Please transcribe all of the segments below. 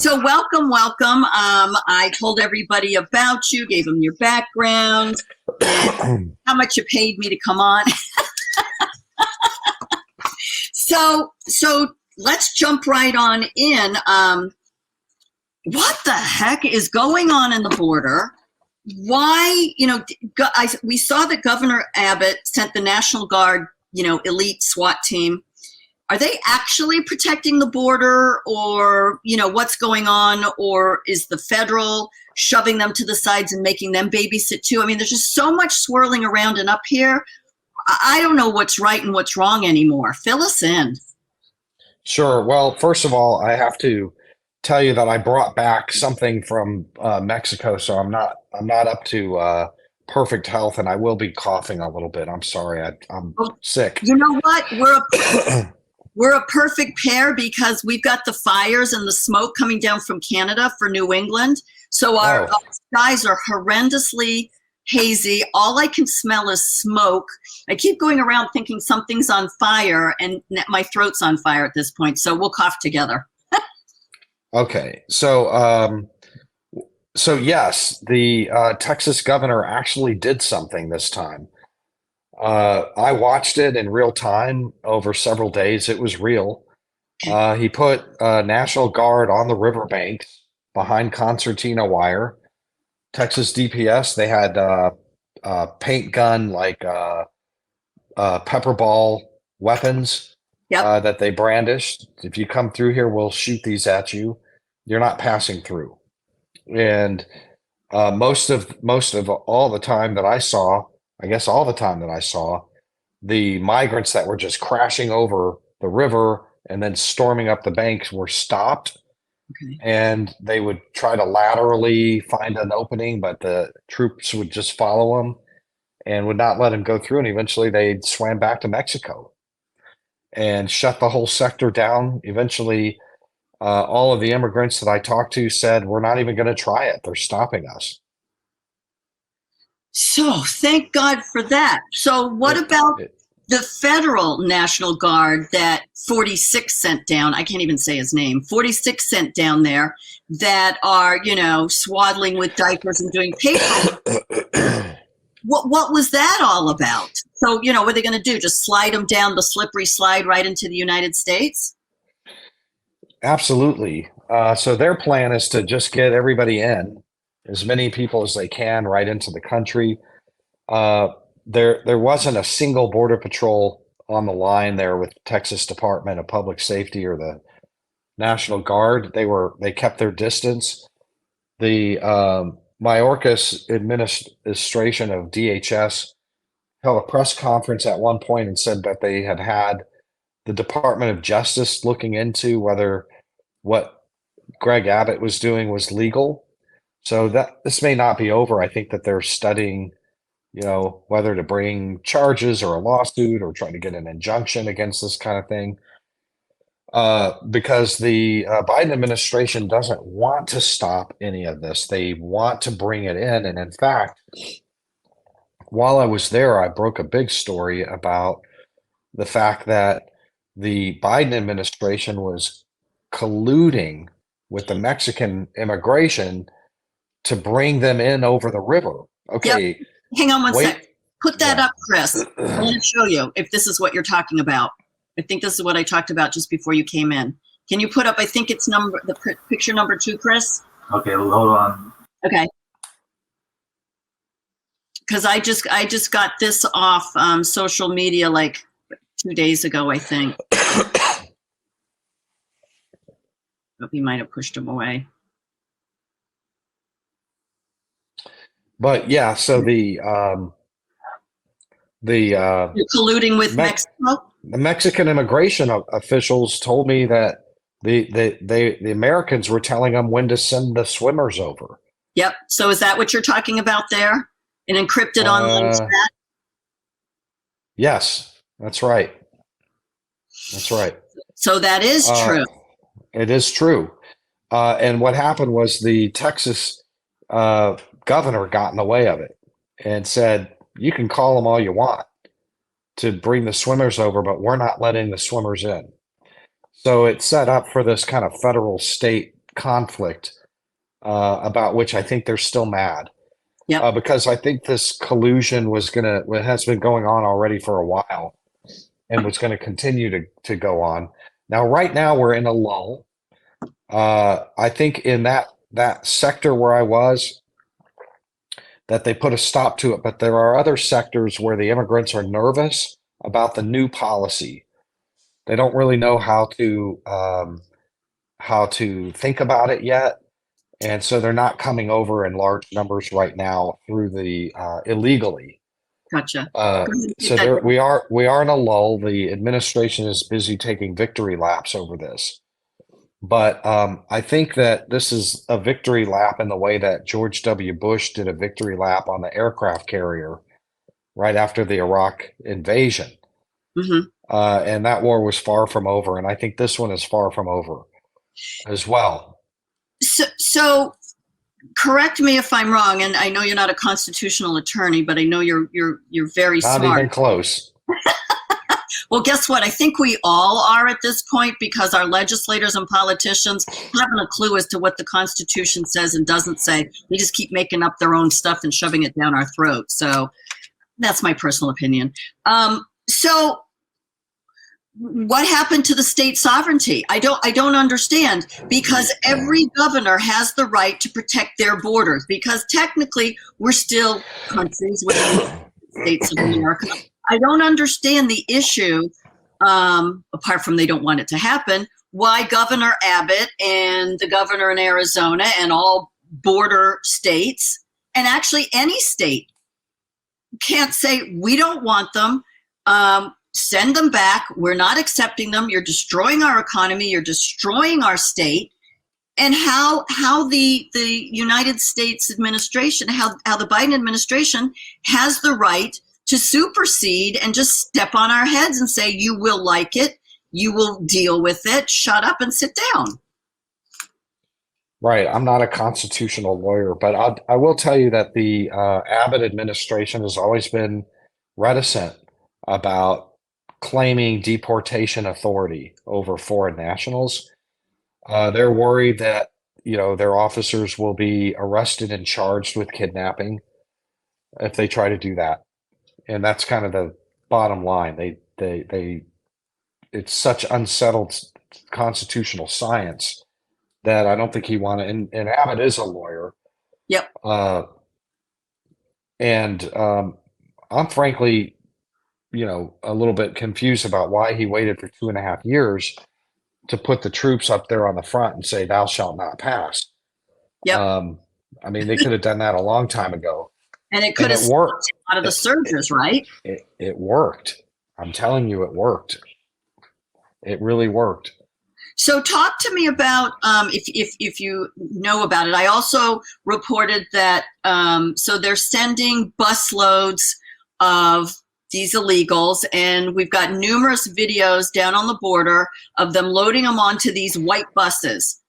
So welcome, welcome. I told everybody about you, gave them your background, and how much you paid me to come on. So let's jump right on in. What the heck is going on in the border? Why, we saw that Governor Abbott sent the National Guard, elite SWAT team. Are they actually protecting the border, or, what's going on? Or is the federal shoving them to the sides and making them babysit too? I mean, there's just so much swirling around and up here. I don't know what's right and what's wrong anymore. Fill us in. Sure. Well, first of all, I have to tell you that I brought back something from Mexico, so I'm not up to perfect health, and I will be coughing a little bit. I'm sorry. I'm sick. You know what? We're a perfect pair because we've got the fires and the smoke coming down from Canada for New England. So our skies are horrendously hazy. All I can smell is smoke. I keep going around thinking something's on fire, and my throat's on fire at this point. So we'll cough together. Okay. So yes, the Texas governor actually did something this time. I watched it in real time over several days. It was real. He put National Guard on the riverbanks behind concertina wire. Texas DPS, they had paint gun, like pepper ball weapons that they brandished. If you come through here, we'll shoot these at you. You're not passing through. And most of all the time that I saw, I guess all the time that I saw, the migrants that were just crashing over the river and then storming up the banks were stopped. Okay. And they would try to laterally find an opening, but the troops would just follow them and would not let them go through. And eventually they swam back to Mexico and shut the whole sector down. Eventually, all of the immigrants that I talked to said, we're not even going to try it. They're stopping us. So thank God for that. So what about the federal National Guard that 46 sent down? I can't even say his name. 46 sent down there that are, swaddling with diapers and doing paper. What was that all about? So, what are they going to do? Just slide them down the slippery slide right into the United States? Absolutely. So their plan is to just get everybody in, as many people as they can, right into the country. There wasn't a single border patrol on the line there with Texas Department of Public Safety or the National Guard. They kept their distance. The Mayorkas administration of DHS held a press conference at one point and said that they had the Department of Justice looking into whether what Greg Abbott was doing was legal. So that this may not be over. I think that they're studying, whether to bring charges or a lawsuit or try to get an injunction against this kind of thing. Because the Biden administration doesn't want to stop any of this. They want to bring it in. And in fact, while I was there, I broke a big story about the fact that the Biden administration was colluding with the Mexican immigration to bring them in over the river. Okay. Yep. Hang on one sec. Put that up, Chris. I want to show you if this is what you're talking about. I think this is what I talked about just before you came in. Can you put up, I think it's the picture number 2, Chris? Okay, well, hold on. Okay. Because I just got this off social media like 2 days ago, I think. But he might have pushed him away. But yeah, so You're colluding with Mexico? The Mexican immigration officials told me that the Americans were telling them when to send the swimmers over. Yep. So is that what you're talking about there? An encrypted online chat? Yes, that's right. That's right. So that is true. It is true. And what happened was the Texas governor got in the way of it and said, you can call them all you want to bring the swimmers over, but we're not letting the swimmers in. So it's set up for this kind of federal state conflict about which I think they're still mad. Yep. Because I think this collusion has been going on already for a while and was going to continue to go on. Now, right now, we're in a lull. I think in that sector where I was, that they put a stop to it, but there are other sectors where the immigrants are nervous about the new policy. They don't really know how to think about it yet. And so they're not coming over in large numbers right now through the illegally. Gotcha. We are in a lull. The administration is busy taking victory laps over this. But I think that this is a victory lap in the way that George W. Bush did a victory lap on the aircraft carrier right after the Iraq invasion. Mm-hmm. And that war was far from over. And I think this one is far from over as well. So correct me if I'm wrong, and I know you're not a constitutional attorney, but I know you're very smart. Not even close. Well, guess what? I think we all are at this point, because our legislators and politicians haven't a clue as to what the Constitution says and doesn't say. They just keep making up their own stuff and shoving it down our throat. So that's my personal opinion. So what happened to the state sovereignty? I don't understand, because every governor has the right to protect their borders, because technically we're still countries within the states of America. I don't understand the issue, apart from they don't want it to happen, why Governor Abbott and the governor in Arizona and all border states, and actually any state, can't say, we don't want them, send them back, we're not accepting them, you're destroying our economy, you're destroying our state. And how the United States administration, how the Biden administration has the right to supersede and just step on our heads and say, you will like it, you will deal with it, shut up and sit down. Right. I'm not a constitutional lawyer, but I will tell you that the Abbott administration has always been reticent about claiming deportation authority over foreign nationals. They're worried that, their officers will be arrested and charged with kidnapping if they try to do that. And that's kind of the bottom line. It's such unsettled constitutional science that I don't think he wanted. And Abbott is a lawyer. Yep. I'm frankly, a little bit confused about why he waited for 2.5 years to put the troops up there on the front and say, "Thou shalt not pass." Yep. I mean, they could have done that a long time ago. And it could have stopped a lot of the surges, right? It worked. I'm telling you, it worked. It really worked. So talk to me about, if you know about it. I also reported that, so they're sending busloads of these illegals, and we've got numerous videos down on the border of them loading them onto these white buses,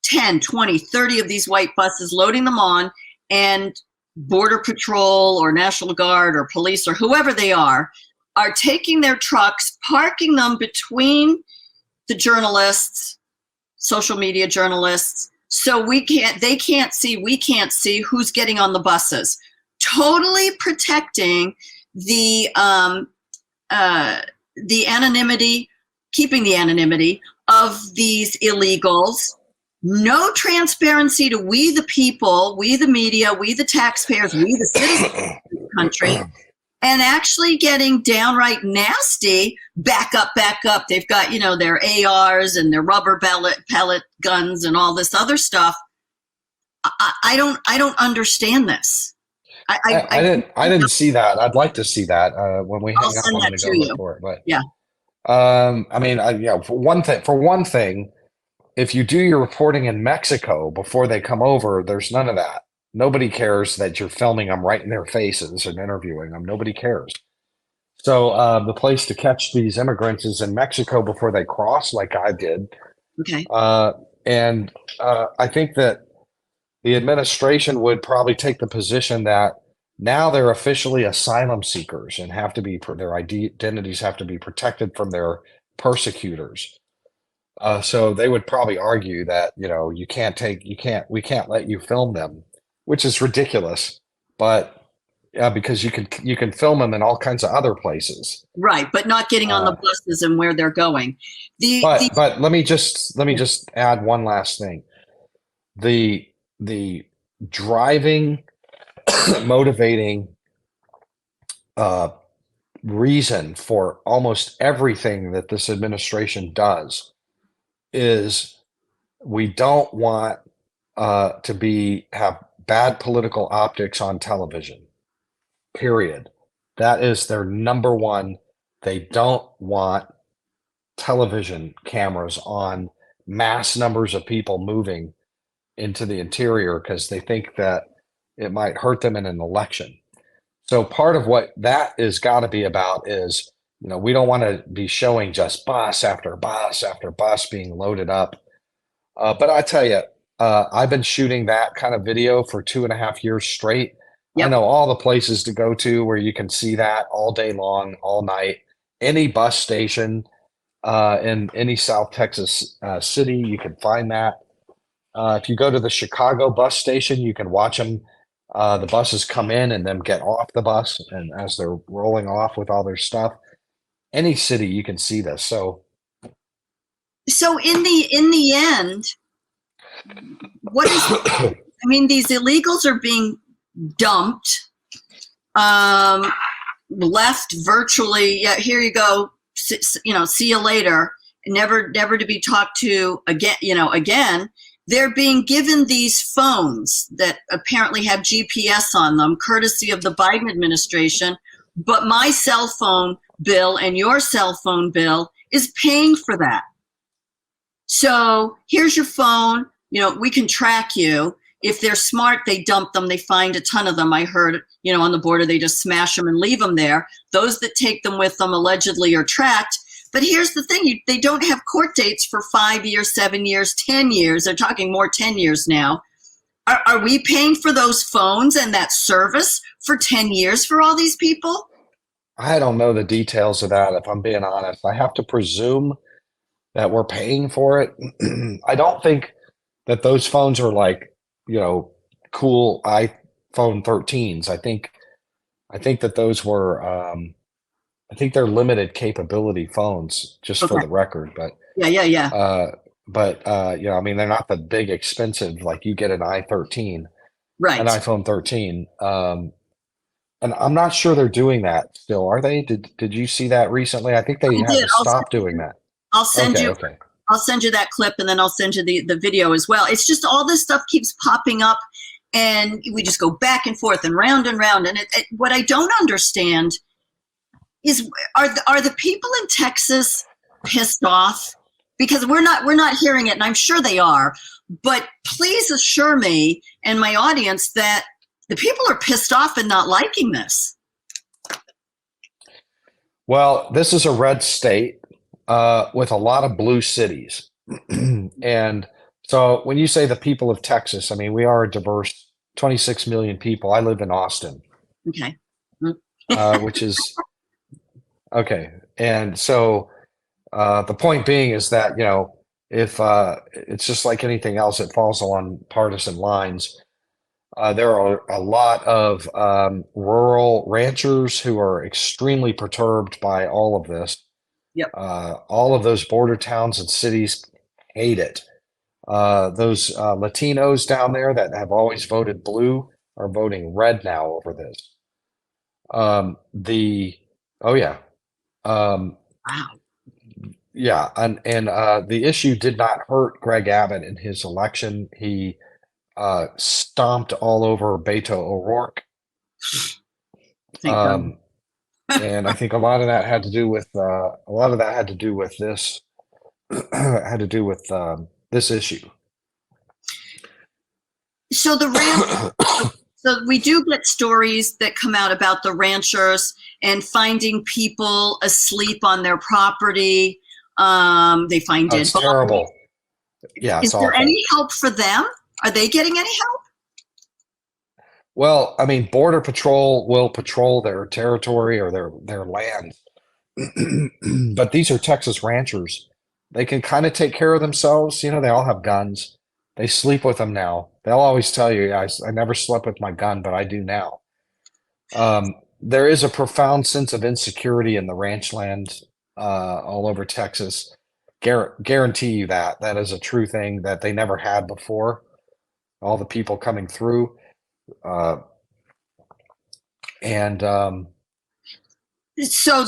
10, 20, 30 of these white buses, loading them on, and Border Patrol or National Guard or police or whoever they are taking their trucks, parking them between the journalists, social media journalists, so we can't see who's getting on the buses, totally protecting the anonymity, keeping the anonymity of these illegals. No transparency to we the people, we the media, we the taxpayers, we the citizens of the country, and actually getting downright nasty. Back up. They've got, their ARs and their rubber pellet guns and all this other stuff. I don't understand this. I didn't see that. I'd like to see that when we hang up. I'm going to go look for it. But yeah, for one thing, if you do your reporting in Mexico before they come over, there's none of that. Nobody cares that you're filming them right in their faces and interviewing them. Nobody cares. So the place to catch these immigrants is in Mexico before they cross, like I did. Okay. I think that the administration would probably take the position that now they're officially asylum seekers and have to be, their identities have to be protected from their persecutors. So they would probably argue that, we can't let you film them, which is ridiculous. But yeah, because you can film them in all kinds of other places. Right, but not getting on the Uh, buses and where they're going. The but let me just add one last thing. The driving, motivating uh, reason for almost everything that this administration does is we don't want to be have bad political optics on television. Period. That is their number one. They don't want television cameras on mass numbers of people moving into the interior because they think that it might hurt them in an election. So part of what that is got to be about is, we don't want to be showing just bus after bus after bus being loaded up. But I tell you, I've been shooting that kind of video for 2.5 years straight. I Yep. know all the places to go to where you can see that all day long, all night. Any bus station in any South Texas city, you can find that. If you go to the Chicago bus station, you can watch them. The buses come in and then get off the bus, and as they're rolling off with all their stuff, any city you can see this. So So in the end, what is? I mean, these illegals are being dumped, left virtually. Yeah, here you go. See you later. Never to be talked to again. Again. They're being given these phones that apparently have GPS on them, courtesy of the Biden administration. But my cell phone bill and your cell phone bill is paying for that. So here's your phone. We can track you. If they're smart, they dump them. They find a ton of them. I heard, on the border, they just smash them and leave them there. Those that take them with them allegedly are tracked. But here's the thing, they don't have court dates for 5 years, 7 years, 10 years. They're talking more 10 years now. Are we paying for those phones and that service for 10 years for all these people? I don't know the details of that, if I'm being honest. I have to presume that we're paying for it. I don't think that those phones are like, cool iPhone 13s. I think that those were I think they're limited capability phones, just for Okay. the record. But Yeah. I mean, they're not the big expensive, like you get an an Right. iPhone 13. And I'm not sure they're doing that still, are they? Did you see that recently? I think they I had did. to stop doing that. I'll send Okay, you. okay. I'll send you that clip, and then I'll send you the video as well. It's just all this stuff keeps popping up, and we just go back and forth and round. And what I don't understand is, are the people in Texas pissed off? Because we're not hearing it, and I'm sure they are. But please assure me and my audience that the people are pissed off and not liking this. Well, this is a red state with a lot of blue cities. And so when you say the people of Texas, I mean, we are a diverse 26 million people. I live in Austin, Okay. which is okay. And so the point being is that, if it's just like anything else, it falls along partisan lines. There are a lot of rural ranchers who are extremely perturbed by all of this. Yep. All of those border towns and cities hate it. Those Latinos down there that have always voted blue are voting red now over this. Oh yeah. Wow. Yeah, and the issue did not hurt Greg Abbott in his election. He stomped all over Beto O'Rourke. Thank God. And I think a lot of that had to do with this had to do with this issue. So so we do get stories that come out about the ranchers and finding people asleep on their property. They find dead It's bodies. terrible. Yeah, Is it's there awful. any help for them? Are they getting any help? Well, I mean, Border Patrol will patrol their territory or their land, but these are Texas ranchers they can kind of take care of themselves. You know, they all have guns. They sleep with them now. They'll always tell you, I never slept with my gun, but I do now. There is a profound sense of insecurity in the ranch land all over Texas. Guarantee you that. That is a true thing that they never had before. All the people coming through. And So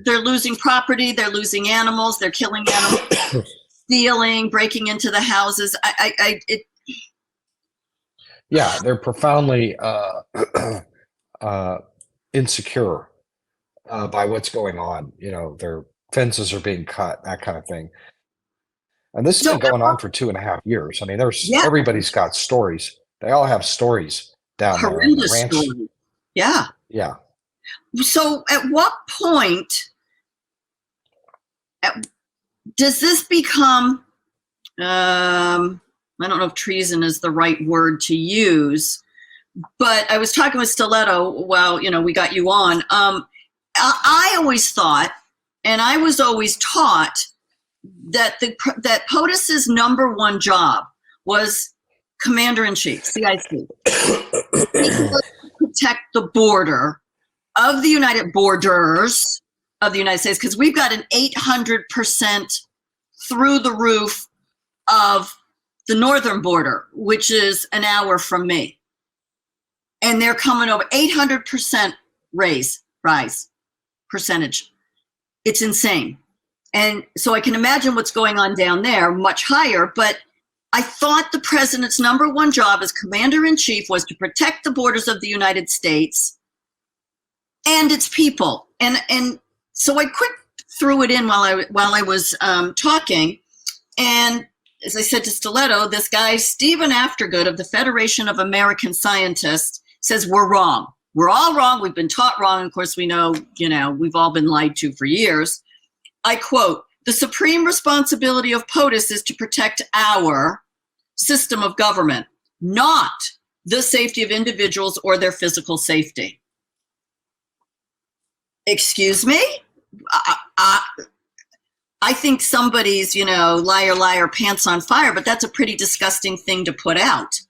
they're losing property, they're losing animals, they're killing animals, stealing, breaking into the houses. Yeah, they're profoundly insecure by what's going on. You know, their fences are being cut, that kind of thing. And this has been going on for 2.5 years. I mean, everybody's got stories. They all have stories down there on the ranch. Story. Yeah. Yeah. So at what point does this become, I don't know if treason is the right word to use, but I was talking with Stiletto while, we got you on. I always thought, and I was always taught, that that POTUS's number one job was commander-in-chief, CIC. Protect the border of the United borders of the United States, because we've got an 800% through the roof of the northern border, which is an hour from me. And they're coming over 800% rise percentage. It's insane. And so I can imagine what's going on down there, much higher, but I thought the president's number one job as commander-in-chief was to protect the borders of the United States and its people. And so I quick threw it in while I was talking. And as I said to Stiletto, this guy, Stephen Aftergood of the Federation of American Scientists, says we're wrong. We're all wrong. We've been taught wrong. Of course, we know, we've all been lied to for years. I quote, "The supreme responsibility of POTUS is to protect our system of government, not the safety of individuals or their physical safety." Excuse me? I think somebody's, liar, liar, pants on fire, but that's a pretty disgusting thing to put out.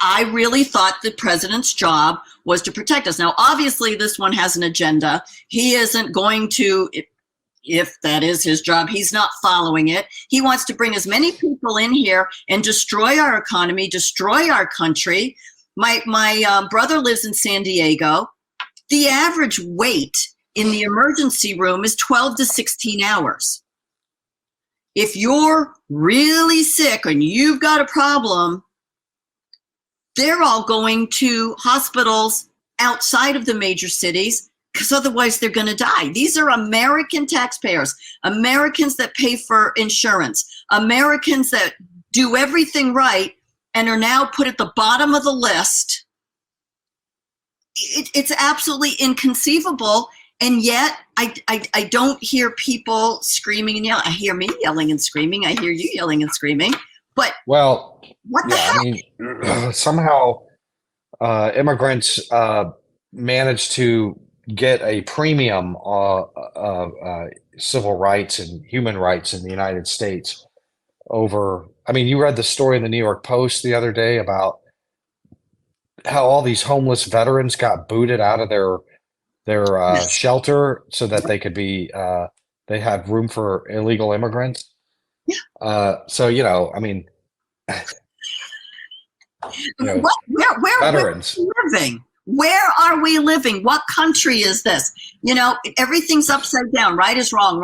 I really thought the president's job was to protect us. Now, obviously, this one has an agenda. He isn't going to, if that is his job, he's not following it. He wants to bring as many people in here and destroy our economy, destroy our country. My brother lives in San Diego. The average wait in the emergency room is 12 to 16 hours. If you're really sick and you've got a problem, they're all going to hospitals outside of the major cities because otherwise they're going to die. These are American taxpayers, Americans that pay for insurance, Americans that do everything right and are now put at the bottom of the list. It's absolutely inconceivable. And yet I don't hear people screaming and yelling. I hear me yelling and screaming. I hear you yelling and screaming. But well, what the heck? I mean, somehow immigrants managed to get a premium of civil rights and human rights in the United States over. I mean, you read the story in the New York Post the other day about how all these homeless veterans got booted out of their Yes. shelter so that they could be they had room for illegal immigrants. So I mean, Where veterans. are we living? Where are we living? What country is this? Everything's upside down. Right is wrong.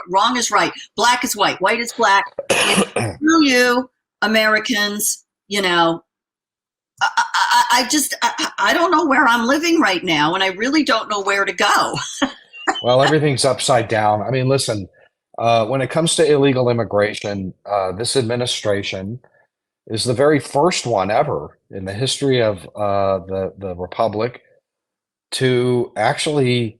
Wrong is right. Black is white. White is black. Screw you, Americans. I don't know where I'm living right now, and I really don't know where to go. Well, everything's upside down. I mean, listen, when it comes to illegal immigration, this administration is the very first one ever in the history of the republic to actually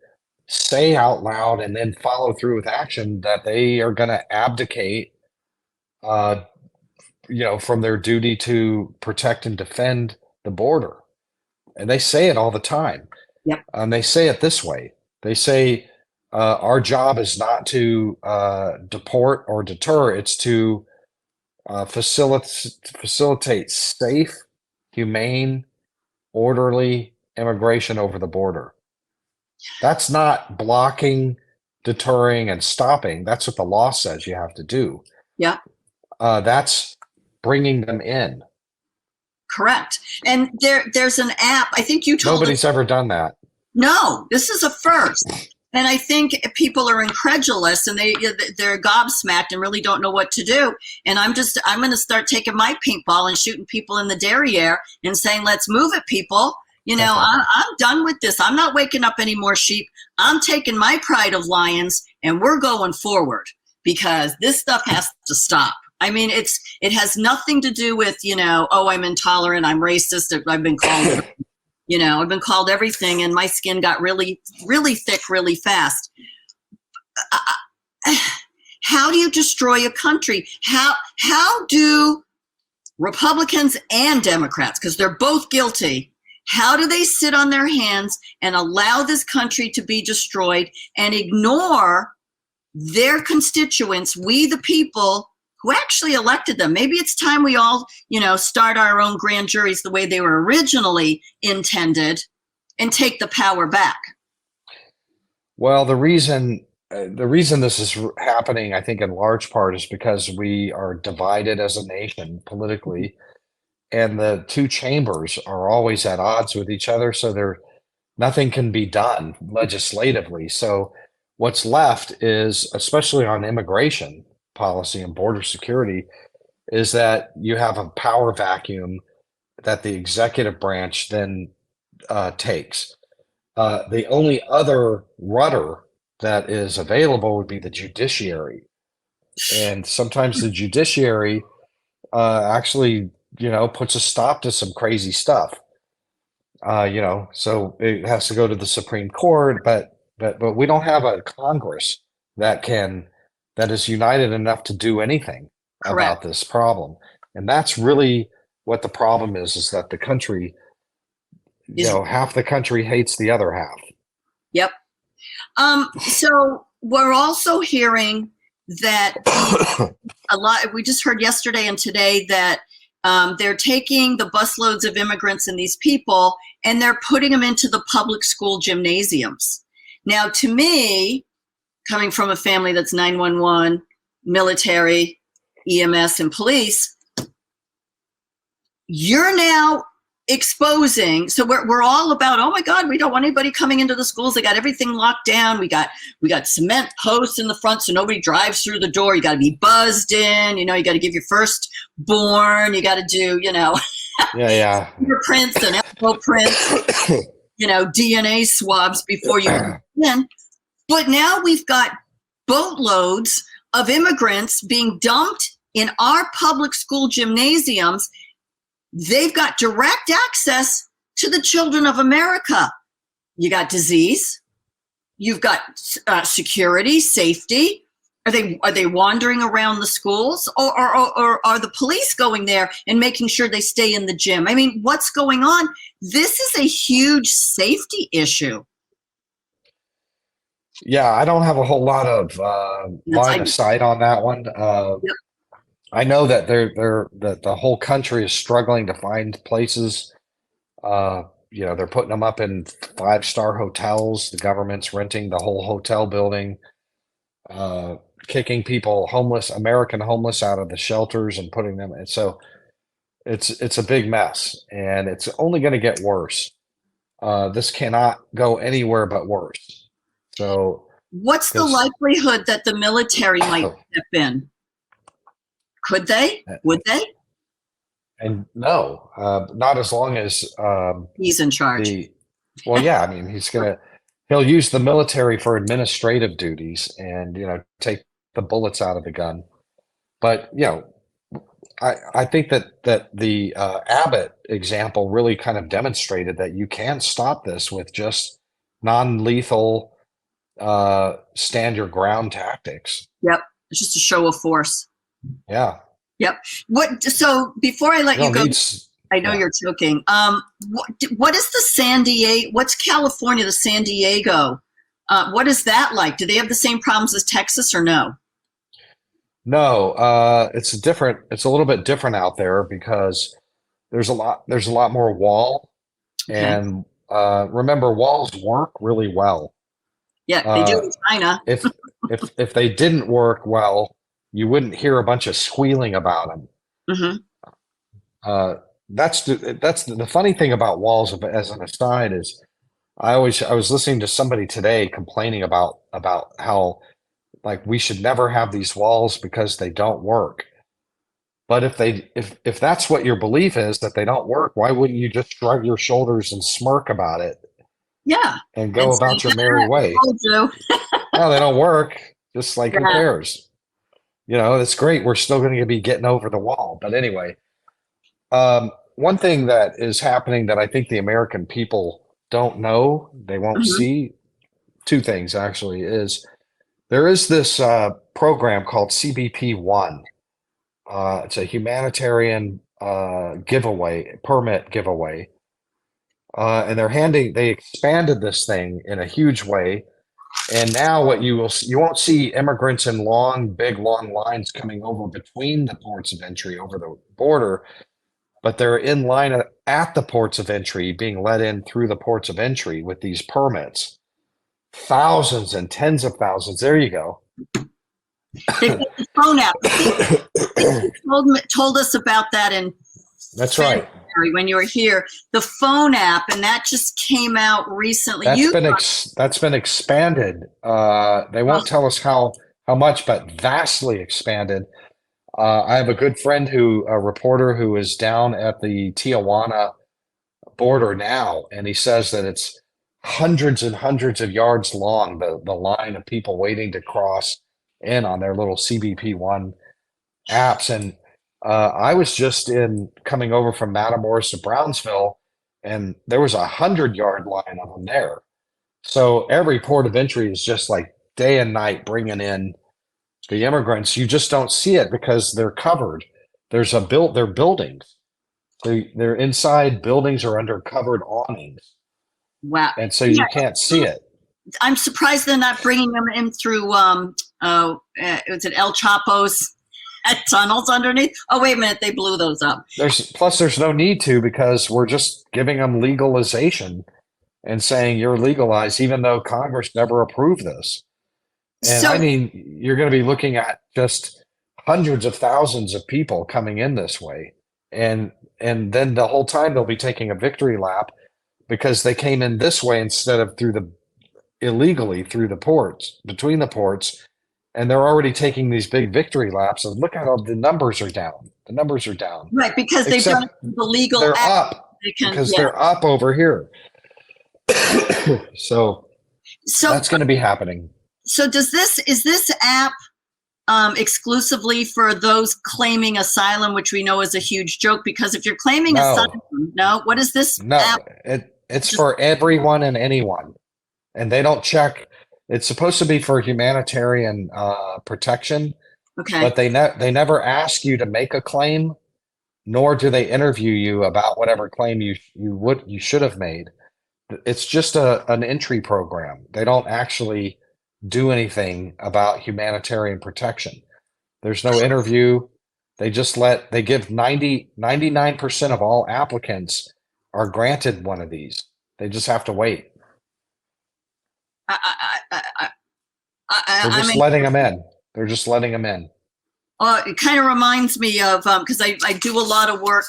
say out loud and then follow through with action that they are going to abdicate, from their duty to protect and defend the border. And they say it all the time. Yep. And they say it this way. They say, Our job is not to deport or deter, it's to facilitate safe, humane, orderly immigration over the border. That's not blocking, deterring, and stopping. That's what the law says you have to do. Yeah. That's bringing them in. Correct. And there's an app. I think you told Nobody's ever done that. No, this is a first. And I think people are incredulous and they're gobsmacked and really don't know what to do. And I'm going to start taking my paintball and shooting people in the derriere and saying, let's move it, people. You know, I'm done with this. I'm not waking up any more sheep. I'm taking my pride of lions and we're going forward because this stuff has to stop. I mean, it has nothing to do with, you know, oh, I'm intolerant, I'm racist, I've been called, you know, I've been called everything and my skin got really, really thick really fast. How do you destroy a country? How do Republicans and Democrats, because they're both guilty, how do they sit on their hands and allow this country to be destroyed and ignore their constituents, we the people who actually elected them? Maybe it's time we all, you know, start our own grand juries the way they were originally intended and take the power back. Well, the reason this is happening, I think, in large part is because we are divided as a nation politically, and the two chambers are always at odds with each other, so nothing can be done legislatively. So what's left is, especially on immigration policy and border security, is that you have a power vacuum that the executive branch then takes. The only other rudder that is available would be the judiciary. And sometimes the judiciary actually, you know, puts a stop to some crazy stuff. You know, so it has to go to the Supreme Court, but we don't have a Congress that is united enough to do anything about this problem. And that's really what the problem is that the country, you know, half the country hates the other half. Yep. So we're also hearing that we just heard yesterday and today that they're taking the busloads of immigrants and these people and they're putting them into the public school gymnasiums. Now, to me, coming from a family that's 911, military, EMS, and police, you're now exposing. So we're all about, oh my God, we don't want anybody coming into the schools. They got everything locked down. We got cement posts in the front so nobody drives through the door. You got to be buzzed in. You know, you got to give your firstborn. You got to do, you know, fingerprints and elbow prints, you know, DNA swabs before you come in. But now we've got boatloads of immigrants being dumped in our public school gymnasiums. They've got direct access to the children of America. You got disease. You've got security, safety. Are they wandering around the schools, or are the police going there and making sure they stay in the gym? I mean, what's going on? This is a huge safety issue. Yeah, I don't have a whole lot of line of sight on that one. I know that that the whole country is struggling to find places. You know, they're putting them up in 5-star hotels. The government's renting the whole hotel building, kicking people American homeless out of the shelters and putting them. And so it's a big mess, and it's only going to get worse. This cannot go anywhere but worse. So what's the likelihood that the military might step in? Could they? Would they? And no, not as long as he's in charge. Well, yeah, I mean, he'll use the military for administrative duties and, you know, take the bullets out of the gun. But, you know, I think that the Abbott example really kind of demonstrated that you can stop this with just non-lethal stand your ground tactics. Yep. It's just a show of force. Yeah. Yep. So before I let you go, I know you're joking. What is what's California, the San Diego What is that like? Do they have the same problems as Texas or no? No, it's different. It's a little bit different out there because there's a lot more wall. Okay. And remember, walls work really well. Yeah, they do Uh, in China. if if they didn't work well, you wouldn't hear a bunch of squealing about them. Hmm. Uh, that's the funny thing about walls. As an aside, is I was listening to somebody today complaining about how like we should never have these walls because they don't work. But if that's what your belief is that they don't work, why wouldn't you just shrug your shoulders and smirk about it Yeah. and And go say, about your merry yeah, way? I told you. No, they don't work. Just like who Yeah. cares? You know, it's great. We're still going to be getting over the wall. But anyway, one thing that is happening that I think the American people don't know, they won't Hmm. see, two things actually, is there is this program called CBP One. It's a humanitarian giveaway, permit giveaway. And they expanded this thing in a huge way. And now what you won't see immigrants in big long lines coming over between the ports of entry over the border, but they're in line at the ports of entry, being let in through the ports of entry with these permits. Thousands and tens of thousands. There you go. They've got the phone app. I think you told us about that in That's right. February when you were here. The phone app, and that just came out recently. That's been expanded. They won't tell us how much, but vastly expanded. I have a good friend a reporter who is down at the Tijuana border now, and he says that it's hundreds and hundreds of yards long, the line of people waiting to cross in on their little CBP One apps. And I was just coming over from Matamoros to Brownsville, and there was 100-yard line of them there. So every port of entry is just like day and night bringing in the immigrants. You just don't see it because they're covered. They're buildings. They're inside buildings or under covered awnings, Wow. and so Yeah, you can't see it. I'm surprised they're not bringing them in through, was it El Chapo's tunnels underneath? Oh, wait a minute. They blew those up. There's no need to because we're just giving them legalization and saying you're legalized, even though Congress never approved this. And So, I mean, you're going to be looking at just hundreds of thousands of people coming in this way. And then the whole time they'll be taking a victory lap because they came in this way instead of illegally through the ports, between the ports. And they're already taking these big victory laps. And look how the numbers are down. The numbers are down. right, because they've Except done it through the legal they're act. up They can, because yeah. they're up over here. So So, that's going to be happening. so is this app exclusively for those claiming asylum, which we know is a huge joke? Because if you're claiming No. asylum, no, what is this No, app? it's for everyone and anyone. And they don't check. It's supposed to be for humanitarian protection, Okay. but they never ask you to make a claim, nor do they interview you about whatever claim you should have made. It's just an entry program. They don't actually do anything about humanitarian protection. There's no interview. They give 99% of all applicants are granted one of these. They just have to wait. They're just letting them in. They're just letting them in. It kind of reminds me of, because I do a lot of work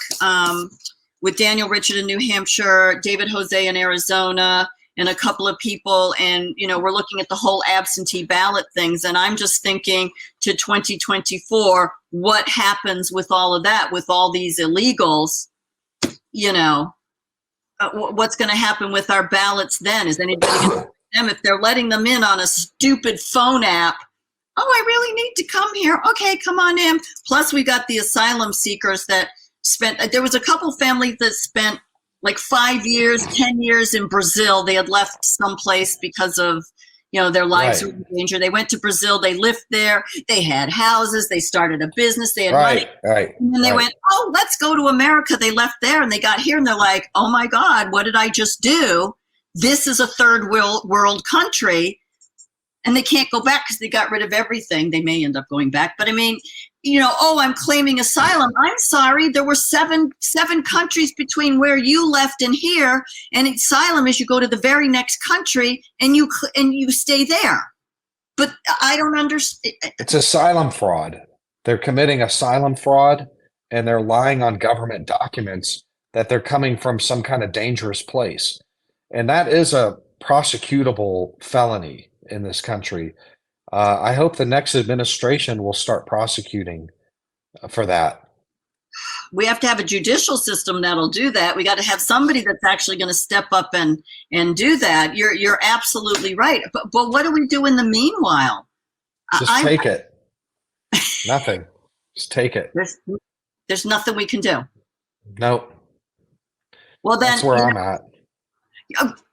with Daniel Richard in New Hampshire, David Jose in Arizona, and a couple of people. And, we're looking at the whole absentee ballot things. And I'm just thinking to 2024, what happens with all of that, with all these illegals, what's going to happen with our ballots then? Is anybody going to them if they're letting them in on a stupid phone app? Oh, I really need to come here. Okay, come on in. Plus, we got the asylum seekers that there was a couple families that spent like 5 years, 10 years in Brazil. They had left someplace because of, their lives were in danger. They went to Brazil. They lived there. They had houses. They started a business. They had money. Right. And then they went, oh, let's go to America. They left there and they got here and they're like, oh my God, what did I just do? This is a third world country. and they can't go back because they got rid of everything. They may end up going back, but I mean, oh, I'm claiming asylum. I'm sorry, there were seven countries between where you left and here, and asylum is you go to the very next country and you stay there. But I don't understand. It's asylum fraud. They're committing asylum fraud, and they're lying on government documents that they're coming from some kind of dangerous place. And that is a prosecutable felony in this country. I hope the next administration will start prosecuting for that. We have to have a judicial system that'll do that. We got to have somebody that's actually going to step up and do that. You're absolutely right. But what do we do in the meanwhile? Just take it. Nothing. Just take it. There's nothing we can do. Nope. Well, then that's where I'm at.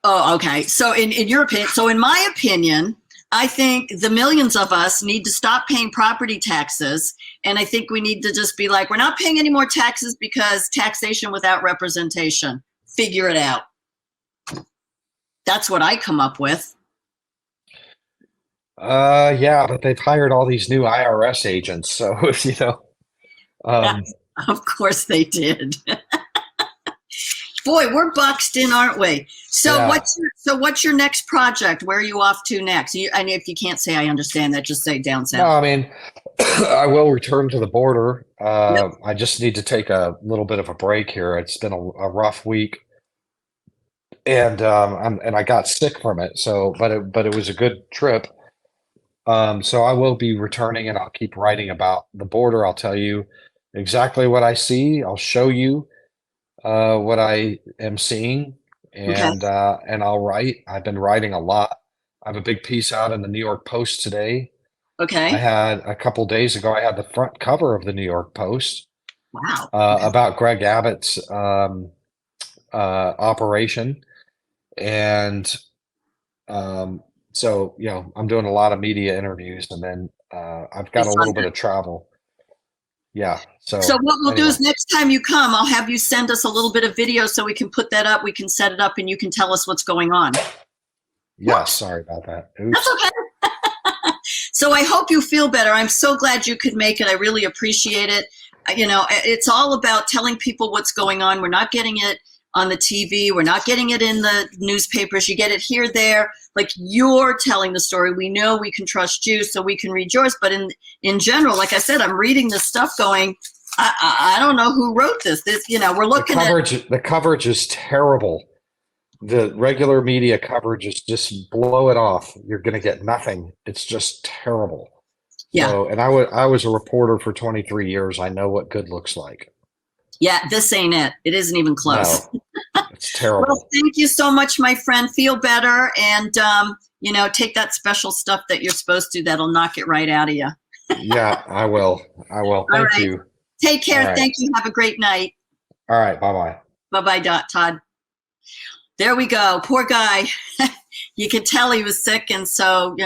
Oh, okay. So in your opinion, in my opinion, I think the millions of us need to stop paying property taxes. And I think we need to just be like, we're not paying any more taxes because taxation without representation. Figure it out. That's what I come up with. Yeah, but they've hired all these new IRS agents. So, Of course they did. Boy, we're boxed in, aren't we? So yeah. What's your next project? Where are you off to next? And if you can't say I understand that, just say down south. No, I mean, I will return to the border. Yep. I just need to take a little bit of a break here. It's been a rough week, and I got sick from it. So, but it was a good trip. So I will be returning, and I'll keep writing about the border. I'll tell you exactly what I see. I'll show you what I am seeing, and I'll write. I've been writing a lot. I have a big piece out in the New York Post today. Okay. I had a couple days ago, I had the front cover of the New York Post. Wow. About Greg Abbott's operation. And so, I'm doing a lot of media interviews, and then I've got a little bit of travel. Yeah. So what we'll do is next time you come, I'll have you send us a little bit of video so we can put that up. We can set it up and you can tell us what's going on. Yeah. Sorry about that. Oops. That's okay. So I hope you feel better. I'm so glad you could make it. I really appreciate it. It's all about telling people what's going on. We're not getting it on the TV. We're not getting it in the newspapers. You get it here, there. Like, you're telling the story. We know we can trust you, so we can read yours. But in general, like I said, I'm reading this stuff going, I don't know who wrote this. We're looking the coverage is terrible. The regular media coverage is just blow it off. You're going to get nothing. It's just terrible. Yeah. So, and I was a reporter for 23 years. I know what good looks like. Yeah, this ain't it. It isn't even close. No, it's terrible. Well, thank you so much, my friend. Feel better, and take that special stuff that you're supposed to. That'll knock it right out of you. Yeah, I will. Thank you. Take care. Right. Thank you. Have a great night. All right. Bye-bye. Bye-bye, Todd. There we go. Poor guy. You could tell he was sick, and so,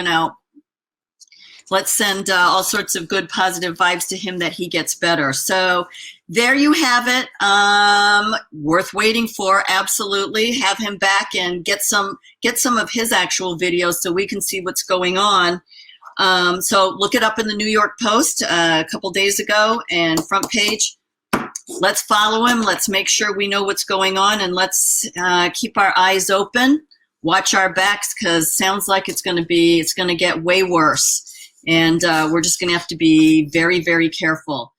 let's send all sorts of good, positive vibes to him that he gets better. So there you have it. Worth waiting for. Absolutely. Have him back and get some of his actual videos so we can see what's going on. So look it up in the New York Post a couple days ago, and front page. Let's follow him. Let's make sure we know what's going on, and let's keep our eyes open, watch our backs, because sounds like it's going to get way worse. And we're just going to have to be very, very careful.